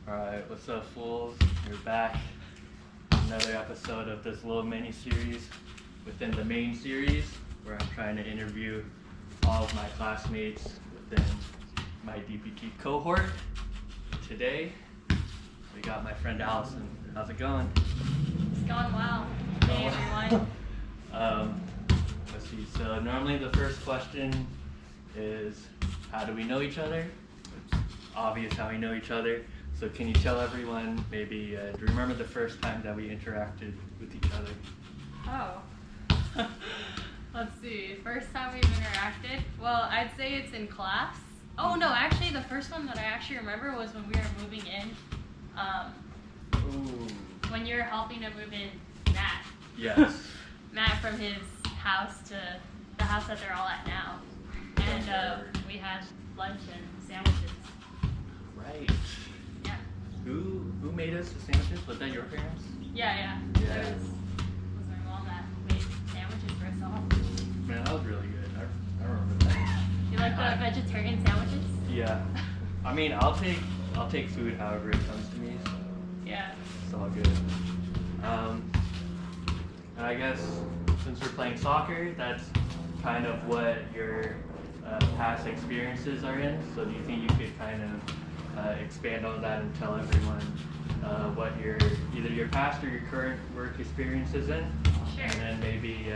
Alright, what's up, fools? We're back. Another episode of this little mini-series within the main series where I'm trying to interview all of my classmates within my DPT cohort. Today, we got my friend Alison. How's it going? It's going well. Hey, everyone. Let's see. So normally the first question is, how do we know each other? It's obvious how we know each other. So can you tell everyone, maybe, do you remember the first time that we interacted with each other? Oh. Let's see. First time we've interacted? Well, I'd say it's in class. Oh, no, actually, the first one that I actually remember was when we were moving in. Ooh. When you were helping to move in Matt. Yes. Matt from his house to the house that they're all at now. And we had lunch and sandwiches. Right. Yeah. Who made us the sandwiches? Was that your parents? Yeah. Yeah. It was my mom that made sandwiches for us all. Man, that was really good. I remember that. You like the vegetarian sandwiches? Yeah. I mean, I'll take food however it comes to me, so Yeah. it's all good. And I guess since we're playing soccer, that's kind of what your past experiences are in. So do you think you could kind of expand on that and tell everyone what either your past or your current work experience is in? Sure. And then maybe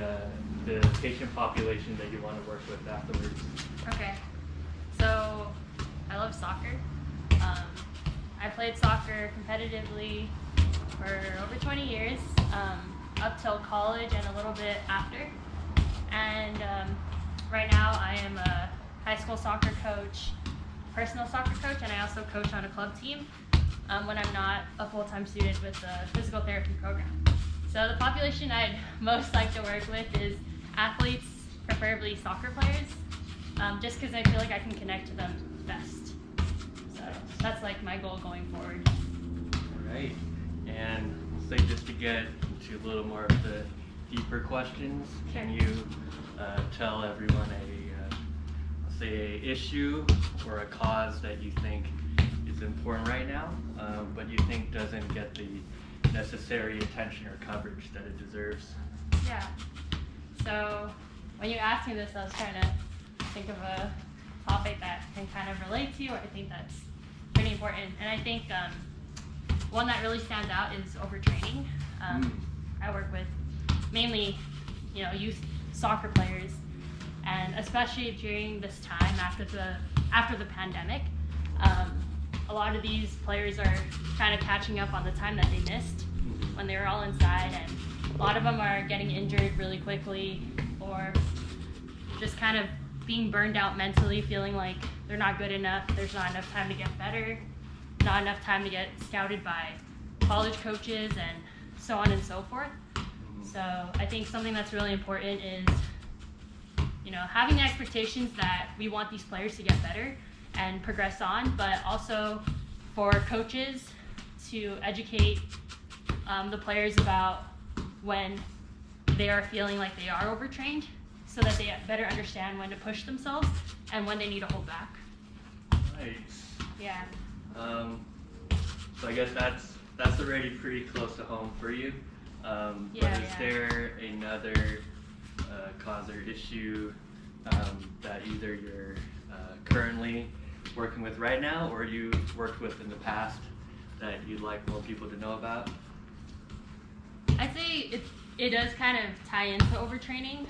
the patient population that you want to work with afterwards. Okay. So, I love soccer. I played soccer competitively for over 20 years, up till college and a little bit after. And right now I am a high school soccer coach, personal soccer coach, and I also coach on a club team when I'm not a full-time student with the physical therapy program. So the population I'd most like to work with is athletes, preferably soccer players, just because I feel like I can connect to them best. So that's like my goal going forward. All right. And so just to get into a little more of the deeper questions, can you tell everyone a issue or a cause that you think is important right now, but you think doesn't get the necessary attention or coverage that it deserves? Yeah. So when you asked me this, I was trying to think of a topic that can kind of relate to, or I think that's pretty important. And I think one that really stands out is overtraining. I work with mainly, youth soccer players, and especially during this time after the pandemic, a lot of these players are kind of catching up on the time that they missed when they were all inside, and a lot of them are getting injured really quickly, or just kind of being burned out mentally, feeling like they're not good enough, there's not enough time to get better, not enough time to get scouted by college coaches, and so on and so forth. So I think something that's really important is, having the expectations that we want these players to get better and progress on, but also for coaches to educate the players about when they are feeling like they are overtrained, so that they better understand when to push themselves and when they need to hold back. Nice. Yeah. So I guess that's already pretty close to home for you. But is there another cause or issue that either you're currently working with right now, or you've worked with in the past that you'd like more people to know about? I'd say it does kind of tie into overtraining.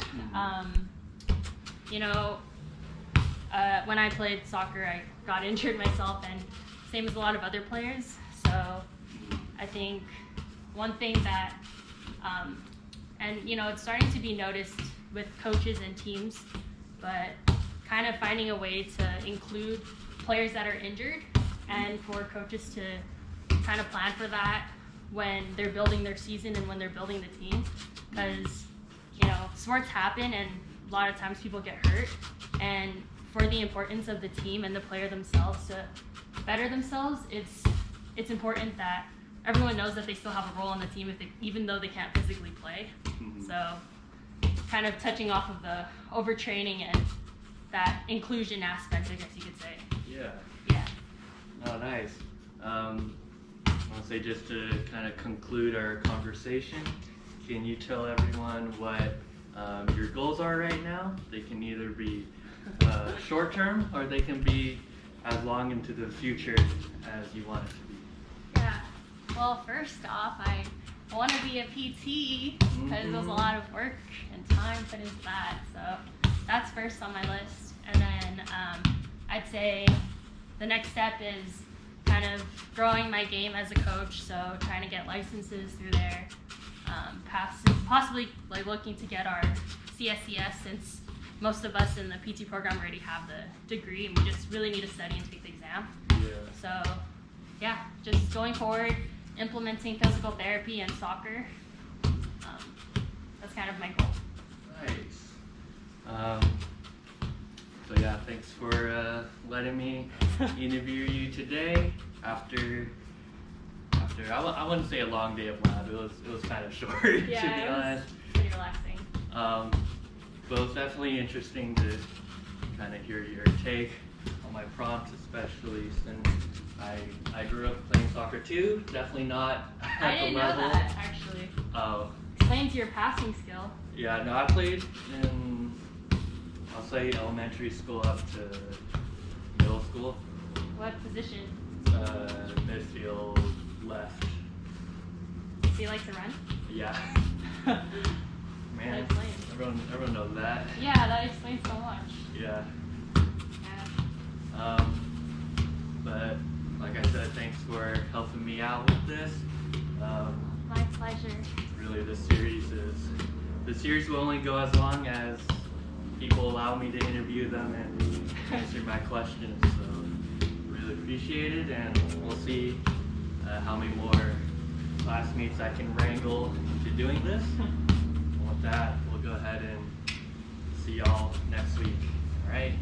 When I played soccer, I got injured myself, and same as a lot of other players. So I think one thing that, it's starting to be noticed with coaches and teams, but kind of finding a way to include players that are injured, and for coaches to kind of plan for that when they're building their season and when they're building the team, because sports happen and a lot of times people get hurt, and for the importance of the team and the player themselves to better themselves, it's important that everyone knows that they still have a role on the team even though they can't physically play. So kind of touching off of the overtraining and that inclusion aspect, I guess you could say. Yeah. Yeah. Oh, nice. say just to kind of conclude our conversation, can you tell everyone what your goals are right now? They can either be short term or they can be as long into the future as you want it to be. Yeah. Well, first off, I want to be a PT because there's a lot of work and time put into that. So that's first on my list. And then I'd say the next step is kind of growing my game as a coach. So trying to get licenses through there. Possibly like looking to get our CSCS, since most of us in the PT program already have the degree and we just really need to study and take the exam. Yeah. So yeah, just going forward, implementing physical therapy and soccer. That's kind of my goal. Nice. So yeah, thanks for letting me interview you today after I wouldn't say a long day of lab. It was kind of short, to be honest. Pretty relaxing. But it was definitely interesting to kind of hear your take on my prompts, especially since I grew up playing soccer too. Definitely not I at the didn't level. know that actually. Oh. Explain to your passing skill. Yeah, no, I played in, I'll say, elementary school up to middle school. What position? Midfield, left. Do you like to run? Yeah. That Man, explains. everyone knows that. Yeah, that explains so much. Yeah. Yeah. But like I said, thanks for helping me out with this. My pleasure. Really, the series will only go as long as people allow me to interview them and answer my questions. So really appreciate it, and we'll see how many more classmates I can wrangle into doing this. And with that, we'll go ahead and see y'all next week. All right.